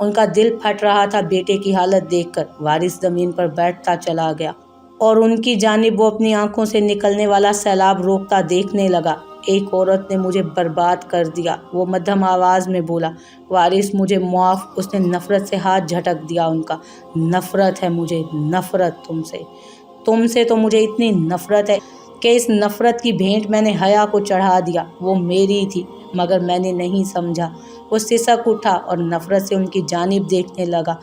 ان کا دل پھٹ رہا تھا بیٹے کی حالت دیکھ کر۔ وارث زمین پر بیٹھتا چلا گیا اور ان کی جانب وہ اپنی آنکھوں سے نکلنے والا سیلاب روکتا دیکھنے لگا۔ ایک عورت نے مجھے برباد کر دیا، وہ مدھم آواز میں بولا۔ وارث مجھے معاف، اس نے نفرت سے ہاتھ جھٹک دیا ان کا۔ نفرت ہے مجھے، نفرت تم سے تو مجھے اتنی نفرت ہے کہ اس نفرت کی بھینٹ میں نے حیا کو چڑھا دیا۔ وہ میری تھی مگر میں نے نہیں سمجھا۔ وہ سسک اٹھا اور نفرت سے ان کی جانب دیکھنے لگا۔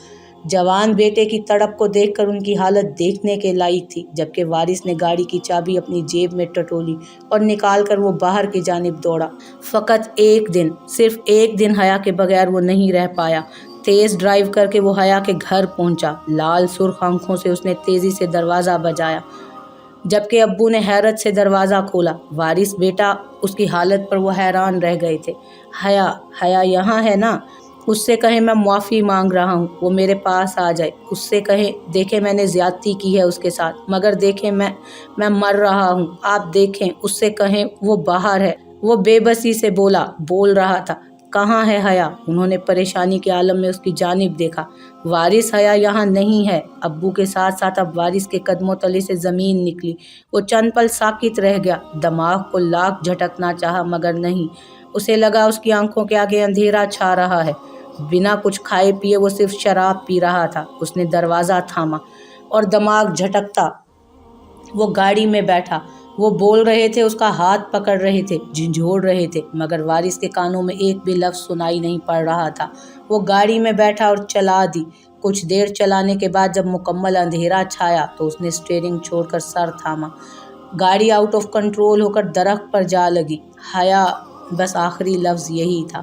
جوان بیٹے کی تڑپ کو دیکھ کر ان کی حالت دیکھنے کے لائق تھی، جبکہ وارث نے گاڑی کی چابی اپنی جیب میں ٹٹولی اور نکال کر وہ باہر کی جانب دوڑا۔ فقط ایک دن، صرف ایک دن حیا کے بغیر وہ نہیں رہ پایا۔ تیز ڈرائیو کر کے وہ حیا کے گھر پہنچا۔ لال سرخ آنکھوں سے اس نے تیزی سے دروازہ بجایا، جبکہ ابو نے حیرت سے دروازہ کھولا۔ وارث بیٹا، اس کی حالت پر وہ حیران رہ گئے تھے۔ حیا یہاں ہے نا؟ اس سے کہیں میں معافی مانگ رہا ہوں، وہ میرے پاس آ جائے۔ اس سے کہیں دیکھیں میں نے زیادتی کی ہے اس کے ساتھ، مگر دیکھیں میں مر رہا ہوں، آپ دیکھیں۔ اس سے کہیں وہ باہر ہے۔ وہ بے بسی سے بول رہا تھا۔ کہاں ہے حیا؟ انہوں نے پریشانی کے عالم میں اس کی جانب دیکھا۔ وارث، حیا یہاں نہیں ہے۔ ابو کے ساتھ ساتھ اب وارث کے قدموں تلے سے زمین نکلی۔ وہ چند پل ساکت رہ گیا، دماغ کو لاکھ جھٹکنا چاہا مگر نہیں۔ اسے لگا اس کی آنکھوں کے آگے اندھیرا چھا رہا ہے۔ بنا کچھ کھائے پیے وہ صرف شراب پی رہا تھا۔ اس نے دروازہ تھاما اور دماغ جھٹکتا وہ گاڑی میں بیٹھا۔ وہ بول رہے تھے، اس کا ہاتھ پکڑ رہے تھے، جھنجھوڑ رہے تھے، مگر وارث کے کانوں میں ایک بھی لفظ سنائی نہیں پڑ رہا تھا۔ وہ گاڑی میں بیٹھا اور چلا دی۔ کچھ دیر چلانے کے بعد جب مکمل اندھیرا چھایا تو اس نے اسٹیئرنگ چھوڑ کر سر تھاما۔ گاڑی آؤٹ آف کنٹرول ہو کر درخت پر جا لگی۔ حیا، بس آخری لفظ یہی تھا۔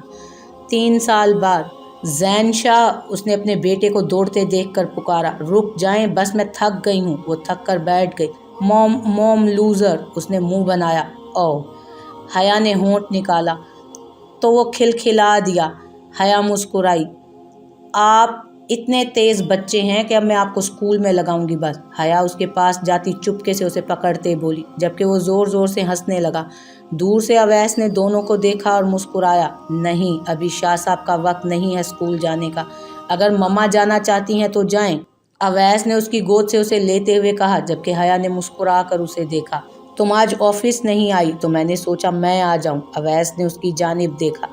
3 سال بعد زین شاہ، اس نے اپنے بیٹے کو دوڑتے دیکھ کر پکارا۔ رک جائیں، بس میں تھک گئی ہوں۔ وہ تھک کر بیٹھ گئی۔ موم لوزر، اس نے منہ بنایا۔ اوہ، حیا نے ہونٹ نکالا تو وہ کھلکھلا دیا۔ حیا مسکرائی۔ آپ اتنے تیز بچے ہیں کہ اب میں آپ کو اسکول میں لگاؤں گی بس۔ حیا اس کے پاس جاتی چپکے سے اسے پکڑتے بولی، جبکہ وہ زور زور سے ہنسنے لگا۔ دور سے اویس نے دونوں کو دیکھا اور مسکرایا۔ نہیں، ابھی شاہ صاحب کا وقت نہیں ہے اسکول جانے کا، اگر مما جانا چاہتی ہیں تو جائیں۔ اویس نے اس کی گود سے اسے لیتے ہوئے کہا، جبکہ حیا نے مسکرا کر اسے دیکھا۔ تم آج آفس نہیں آئی تو میں نے سوچا میں آ جاؤں۔ اویس نے اس کی جانب دیکھا۔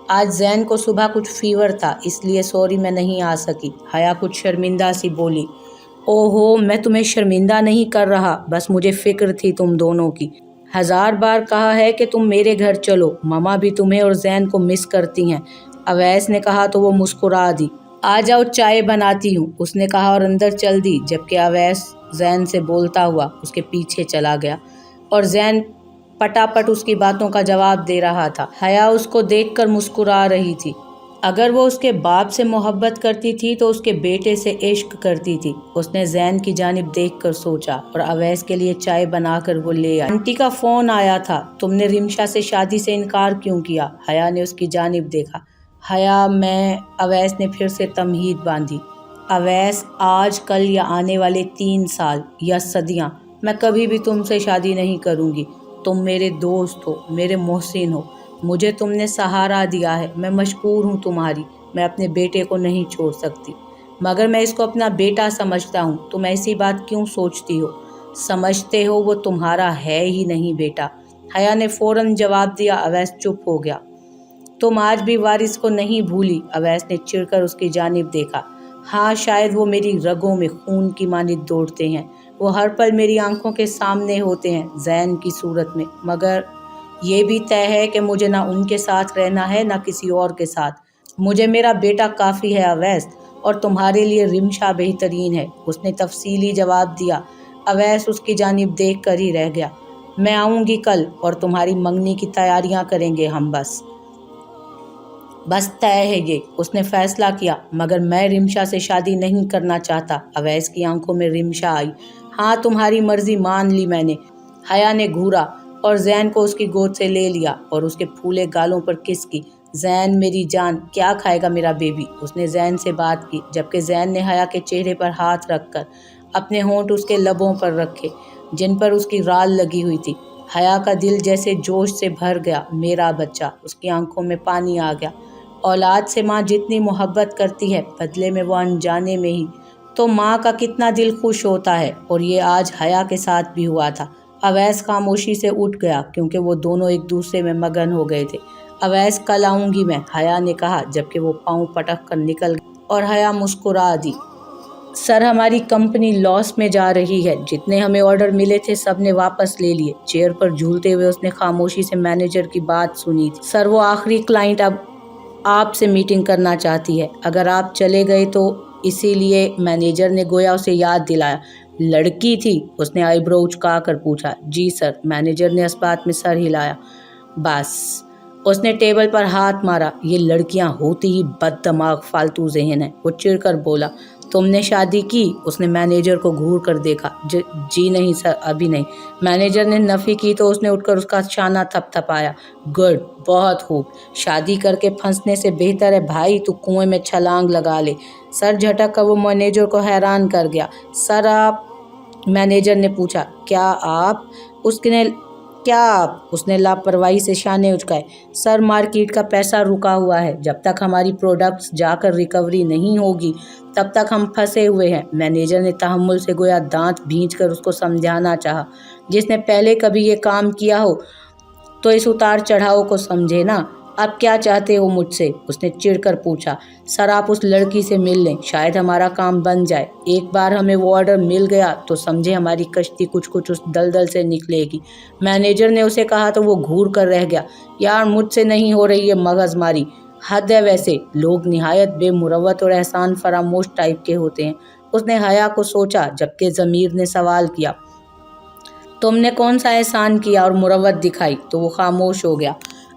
آج زین کو صبح کچھ فیور تھا، اس لیے سوری میں نہیں آ سکی۔ حیا کچھ شرمندہ سی بولی۔ اوہو، میں تمہیں شرمندہ نہیں کر رہا، بس مجھے فکر تھی تم دونوں کی۔ 1000 بار کہا ہے کہ تم میرے گھر چلو، مما بھی تمہیں اور زین کو مس کرتی ہیں۔ اویس نے کہا تو وہ مسکرا دی۔ آ جاؤ، چائے بناتی ہوں، اس نے کہا اور اندر چل دی، جبکہ اویس زین سے بولتا ہوا اس کے پیچھے چلا گیا اور زین پٹاپٹ اس کی باتوں کا جواب دے رہا تھا۔ حیا اس کو دیکھ کر مسکرا رہی تھی۔ اگر وہ اس کے باپ سے محبت کرتی تھی تو اس کے بیٹے سے عشق کرتی تھی۔ اس نے زین کی جانب دیکھ کر سوچا اور اویس کے لیے چائے بنا کر وہ لے آئی۔ آنٹی کا فون آیا تھا، تم نے رمشا سے شادی سے انکار کیوں کیا؟ حیا نے اس کی جانب دیکھا۔ حیا، اویس نے پھر سے تمہید باندھی۔ اویس، آج کل یا آنے والے 3 سال یا صدیاں میں کبھی بھی تم سے شادی نہیں کروں گی۔ تم میرے دوست ہو، میرے محسن ہو، مجھے تم نے سہارا دیا ہے، میں مشکور ہوں تمہاری۔ میں اپنے بیٹے کو نہیں چھوڑ سکتی، مگر میں اس کو اپنا بیٹا سمجھتا ہوں۔ تم ایسی بات کیوں سوچتی ہو؟ سمجھتے ہو وہ تمہارا ہے ہی نہیں بیٹا۔ حیا نے فوراً جواب دیا۔ اویس چپ ہو گیا۔ تم آج بھی وارث کو نہیں بھولی؟ اویس نے چڑھ کر اس کی جانب دیکھا۔ ہاں، شاید وہ میری رگوں میں خون کی مانند دوڑتے ہیں، وہ ہر پل میری آنکھوں کے سامنے ہوتے ہیں زین کی صورت میں، مگر یہ بھی طے ہے کہ مجھے نہ ان کے ساتھ رہنا ہے نہ کسی اور کے ساتھ۔ مجھے میرا بیٹا کافی ہے اویس، اور تمہارے لیے رمشا بہترین ہے، اس نے تفصیلی جواب دیا۔ اویس اس کی جانب دیکھ کر ہی رہ گیا۔ میں آؤں گی کل اور تمہاری منگنی کی تیاریاں کریں گے ہم۔ بس طے ہے یہ، اس نے فیصلہ کیا، مگر میں رمشا سے شادی نہیں کرنا چاہتا۔ اویس کی آنکھوں میں رمشا آئی۔ ہاں، تمہاری مرضی مان لی میں نے۔ حیا نے گھورا اور زین کو اس کی گود سے لے لیا اور اس کے پھولے گالوں پر کس کی۔ زین میری جان، کیا کھائے گا میرا بیبی؟ اس نے زین سے بات کی، جبکہ زین نے حیا کے چہرے پر ہاتھ رکھ کر اپنے ہونٹ اس کے لبوں پر رکھے جن پر اس کی رال لگی ہوئی تھی۔ حیا کا دل جیسے جوش سے بھر گیا۔ میرا بچہ، اس کی آنکھوں میں پانی آ گیا۔ اولاد سے ماں جتنی محبت کرتی ہے بدلے میں وہ انجانے میں ہی تو ماں کا کتنا دل خوش ہوتا ہے، اور یہ آج حیا کے ساتھ بھی ہوا تھا۔ اویس خاموشی سے اٹھ گیا کیونکہ وہ دونوں ایک دوسرے میں مگن ہو گئے تھے۔ اویس کل آؤں گی میں، حیا نے کہا جبکہ وہ پاؤں پٹک کر نکل گئی اور حیا مسکرا دی۔ سر ہماری کمپنی لاس میں جا رہی ہے، جتنے ہمیں آرڈر ملے تھے سب نے واپس لے لیے۔ چیئر پر جھولتے ہوئے اس نے خاموشی سے مینیجر کی بات سنی تھی۔ سر وہ آخری کلائنٹ اب آپ سے میٹنگ کرنا چاہتی ہے، اگر آپ چلے گئے تو اسی لیے مینیجر نے گویا اسے یاد دلایا۔ لڑکی تھی؟ اس نے آئی برو اچکا کر پوچھا۔ جی سر، مینیجر نے اس بات میں سر ہلایا۔ بس، اس نے ٹیبل پر ہاتھ مارا۔ یہ لڑکیاں ہوتی ہی بد دماغ فالتو ذہن ہیں، وہ چڑ کر بولا۔ تم نے شادی کی؟ اس نے مینیجر کو گھور کر دیکھا۔ جی نہیں سر، ابھی نہیں۔ مینیجر نے نفی کی تو اس نے اٹھ کر اس کا شانہ تھپ تھپایا۔ گڈ، بہت خوب، شادی کر کے پھنسنے سے بہتر ہے بھائی تو کنویں میں چھلانگ لگا لے۔ سر جھٹک کر وہ مینیجر کو حیران کر گیا۔ سر آپ؟ مینیجر نے پوچھا۔ کیا آپ؟ اس نے لاپرواہی سے شانے اچکائے۔ سر مارکیٹ کا پیسہ رکا ہوا ہے، جب تک ہماری پروڈکٹس جا کر ریکوری نہیں ہوگی تب تک ہم پھنسے ہوئے ہیں۔ مینیجر نے تحمل سے گویا دانت بھینچ کر اس کو سمجھانا چاہا۔ جس نے پہلے کبھی یہ کام کیا ہو تو اس اتار چڑھاؤ کو سمجھے نا۔ اب کیا چاہتے ہو مجھ سے؟ اس نے چڑ کر پوچھا۔ سر آپ اس لڑکی سے مل لیں، شاید ہمارا کام بن جائے۔ ایک بار ہمیں وہ آرڈر مل گیا تو سمجھے ہماری کشتی کچھ اس دلدل سے نکلے گی۔ مینیجر نے اسے کہا تو وہ گھور کر رہ گیا۔ یار مجھ سے نہیں ہو رہی یہ مغز ماری، حد ہے ویسے، لوگ نہایت بے مروت اور احسان فراموش ٹائپ کے ہوتے ہیں۔ اس نے حیا کو سوچا جبکہ ضمیر نے سوال کیا، تم نے کون سا احسان کیا اور مروت دکھائی؟ تو وہ خاموش ہو گیا۔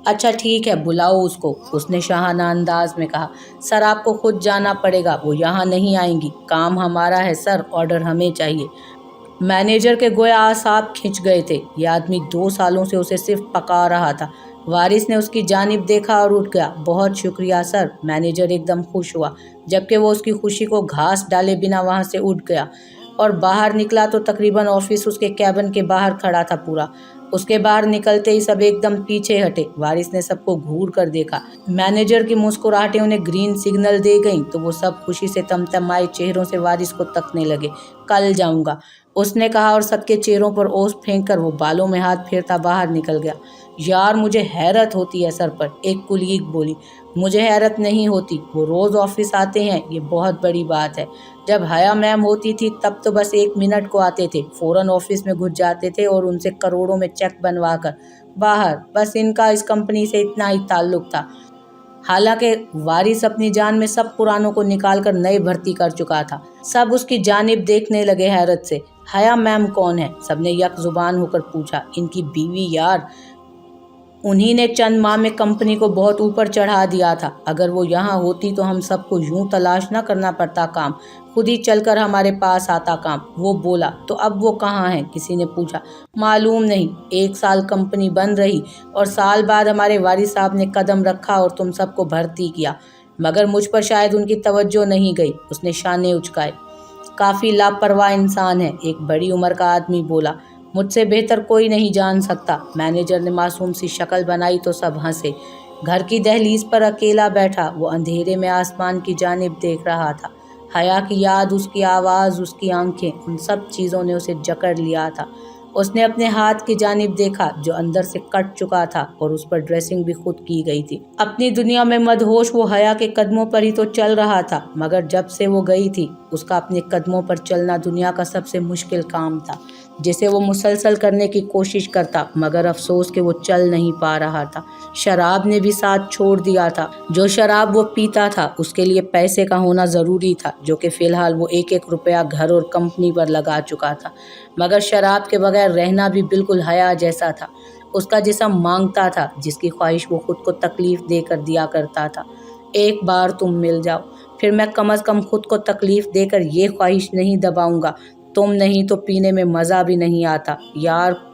اچھا ٹھیک ہے، بلاؤ اس کو، اس نے شاہانہ انداز میں کہا۔ سر آپ کو خود جانا پڑے گا، وہ یہاں نہیں آئیں گی۔ کام ہمارا ہے سر، آرڈر ہمیں چاہیے۔ مینیجر کے گویا اعصاب کھنچ گئے تھے، یہ آدمی 2 سالوں سے اسے صرف پکا رہا تھا۔ وارث نے اس کی جانب دیکھا اور اٹھ گیا۔ بہت شکریہ سر، مینیجر ایک دم خوش ہوا، جبکہ وہ اس کی خوشی کو گھاس ڈالے بنا وہاں سے اٹھ گیا اور باہر نکلا تو تقریباً آفس اس کے کیبن کے باہر کھڑا تھا پورا۔ اس کے باہر نکلتے ہی سب ایک دم پیچھے ہٹے۔ وارث نے سب کو گھور کر دیکھا۔ مینیجر کی مسکراہٹیں انہیں گرین سگنل دے گئیں تو وہ سب خوشی سے تمتمائے چہروں سے وارث کو تکنے لگے۔ کل جاؤں گا، اس نے کہا اور سب کے چہروں پر اوس پھینک کر وہ بالوں میں ہاتھ پھیرتا باہر نکل گیا۔ یار مجھے حیرت ہوتی ہے سر پر، ایک کلیگ بولی۔ مجھے حیرت نہیں ہوتی، وہ روز آفس آتے ہیں، یہ بہت بڑی بات ہے۔ جب حیا میم ہوتی تھی تب تو بس 1 منٹ کو آتے تھے، فوراً آفس میں گھس جاتے تھے اور ان سے کروڑوں میں چیک بنوا کر باہر۔ بس ان کا اس کمپنی سے اتنا ہی تعلق تھا۔ حالانکہ وارث اپنی جان میں سب پرانوں کو نکال کر نئے بھرتی کر چکا تھا۔ سب اس کی جانب دیکھنے لگے حیرت سے۔ حیا میم کون ہے؟ سب نے یک زبان ہو کر پوچھا۔ ان کی بیوی یار، انہی نے چند ماہ میں کمپنی کو بہت اوپر چڑھا دیا تھا۔ اگر وہ یہاں ہوتی تو ہم سب کو یوں تلاش نہ کرنا پڑتا کام، خود ہی چل کر ہمارے پاس آتا کام۔ وہ بولا۔ تو اب وہ کہاں ہیں؟ کسی نے پوچھا۔ معلوم نہیں، 1 سال کمپنی بند رہی اور سال بعد ہمارے والد صاحب نے قدم رکھا اور تم سب کو بھرتی کیا، مگر مجھ پر شاید ان کی توجہ نہیں گئی۔ اس نے شانے اچکائے۔ کافی لاپرواہ انسان ہے، ایک بڑی عمر کا آدمی بولا۔ مجھ سے بہتر کوئی نہیں جان سکتا۔ مینیجر نے معصوم سی شکل بنائی تو سب ہنسے۔ گھر کی دہلیز پر اکیلا بیٹھا وہ اندھیرے میں آسمان کی جانب دیکھ رہا تھا۔ حیا کی یاد، اس کی آواز، اس کی آنکھیں، ان سب چیزوں نے اسے جکڑ لیا تھا۔ اس نے اپنے ہاتھ کی جانب دیکھا جو اندر سے کٹ چکا تھا اور اس پر ڈریسنگ بھی خود کی گئی تھی۔ اپنی دنیا میں مدہوش وہ حیا کے قدموں پر ہی تو چل رہا تھا، مگر جب سے وہ گئی تھی اس کا اپنے قدموں پر چلنا دنیا کا سب سے مشکل کام تھا، جسے وہ مسلسل کرنے کی کوشش کرتا، مگر افسوس کہ وہ چل نہیں پا رہا تھا۔ شراب نے بھی ساتھ چھوڑ دیا تھا۔ جو شراب وہ پیتا تھا اس کے لیے پیسے کا ہونا ضروری تھا، جو کہ فی الحال وہ 1-1 روپیہ گھر اور کمپنی پر لگا چکا تھا، مگر شراب کے بغیر رہنا بھی بالکل حیا جیسا تھا۔ اس کا جسم مانگتا تھا، جس کی خواہش وہ خود کو تکلیف دے کر دیا کرتا تھا۔ ایک بار تم مل جاؤ، پھر میں کم از کم خود کو تکلیف دے کر یہ خواہش نہیں دباؤں گا، تم نہیں تو پینے میں مزہ بھی نہیں آتا۔ یار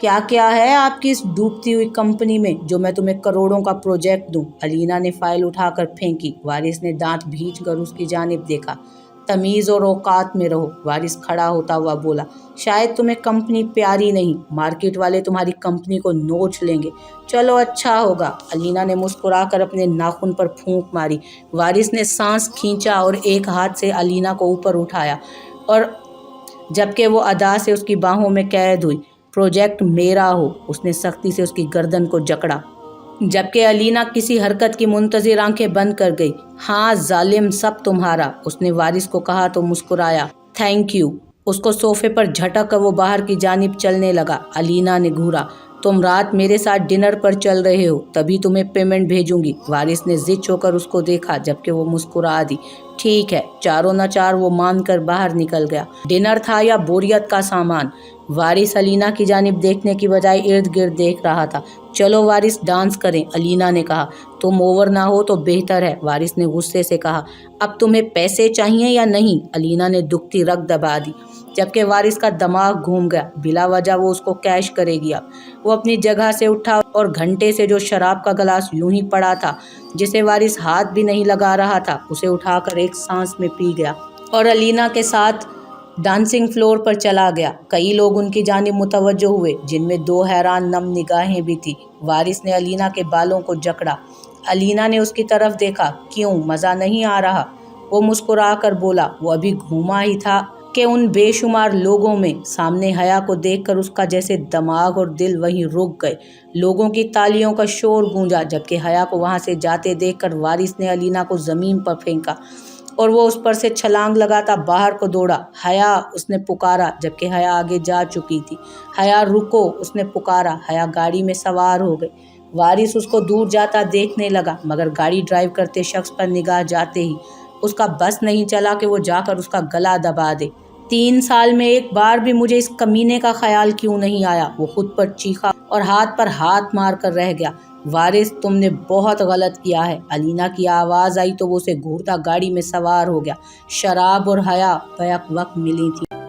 کیا کیا ہے آپ کی اس ڈوبتی ہوئی کمپنی میں جو میں تمہیں کروڑوں کا پروجیکٹ دوں؟ علینا نے فائل اٹھا کر پھینکی۔ وارث نے دانت بھینچ کر اس کی جانب دیکھا۔ تمیز اور اوقات میں رہو، وارث کھڑا ہوتا ہوا بولا۔ شاید تمہیں کمپنی پیاری نہیں، مارکیٹ والے تمہاری کمپنی کو نوچ لیں گے۔ چلو اچھا ہوگا۔ علینا نے مسکرا کر اپنے ناخن پر پھونک ماری۔ وارث نے سانس کھینچا اور ایک ہاتھ سے علینا کو اوپر اٹھایا اور جبکہ وہ ادا سے اس کی باہوں میں قید ہوئی۔ پروجیکٹ میرا ہو، اس نے سختی سے اس کی گردن کو جکڑا، جبکہ علینا کسی حرکت کی منتظر آنکھیں بند کر گئی۔ ہاں ظالم، سب تمہارا، اس نے وارث کو کہا تو مسکرایا۔ Thank you. اس کو صوفے پر جھٹک کر وہ باہر کی جانب چلنے لگا۔ علینا نے گھورا۔ تم رات میرے ساتھ ڈنر پر چل رہے ہو، تبھی تمہیں پیمنٹ بھیجوں گی۔ وارث نے زچ ہو کر اس کو دیکھا جبکہ وہ مسکرا دی۔ ٹھیک ہے۔ چاروں نہ چار وہ مان کر باہر نکل گیا۔ ڈنر تھا یا بوریت کا سامان؟ وارث علینا کی جانب دیکھنے کی بجائے ارد گرد دیکھ رہا تھا۔ چلو وارث ڈانس کریں، علینا نے کہا۔ تم اوور نہ ہو تو بہتر ہے، وارث نے غصے سے کہا۔ اب تمہیں پیسے چاہیے یا نہیں؟ علینا نے دکھتی رگ دبا دی، جبکہ وارث کا دماغ گھوم گیا۔ بلا وجہ وہ اس کو کیش کرے گی اب۔ وہ اپنی جگہ سے اٹھا اور گھنٹے سے جو شراب کا گلاس یوں ہی پڑا تھا جسے وارث ہاتھ بھی نہیں لگا رہا تھا، اسے اٹھا کر ایک سانس میں پی گیا اور علینا کے ساتھ ڈانسنگ فلور پر چلا گیا۔ کئی لوگ ان کی جانب متوجہ ہوئے، جن میں دو حیران نم نگاہیں بھی تھیں۔ وارث نے علینا کے بالوں کو جکڑا۔ علینا نے اس کی طرف دیکھا۔ کیوں، مزہ نہیں آ رہا؟ وہ مسکرا کر بولا۔ وہ ابھی گھوما ہی تھا کہ ان بے شمار لوگوں میں سامنے حیا کو دیکھ کر اس کا جیسے دماغ اور دل وہیں رک گئے۔ لوگوں کی تالیوں کا شور گونجا، جبکہ حیا کو وہاں سے جاتے دیکھ کر وارث نے علینا کو زمین پر پھینکا اور وہ اس پر سے چھلانگ لگاتا باہر کو دوڑا۔ حیا، اس نے پکارا، جبکہ حیا آگے جا چکی تھی۔ حیا رکو، اس نے پکارا۔ حیا گاڑی میں سوار ہو گئی۔ وارث اس کو دور جاتا دیکھنے لگا، مگر گاڑی ڈرائیو کرتے شخص پر نگاہ جاتے ہی اس کا بس نہیں چلا کہ وہ جا کر اس کا گلا دبا دے۔ 3 سال میں ایک بار بھی مجھے اس کمینے کا خیال کیوں نہیں آیا؟ وہ خود پر چیخا اور ہاتھ پر ہاتھ مار کر رہ گیا۔ وارث، تم نے بہت غلط کیا ہے۔ علینا کی آواز آئی تو وہ اسے گھورتا گاڑی میں سوار ہو گیا۔ شراب اور حیا بیک وقت ملی تھی۔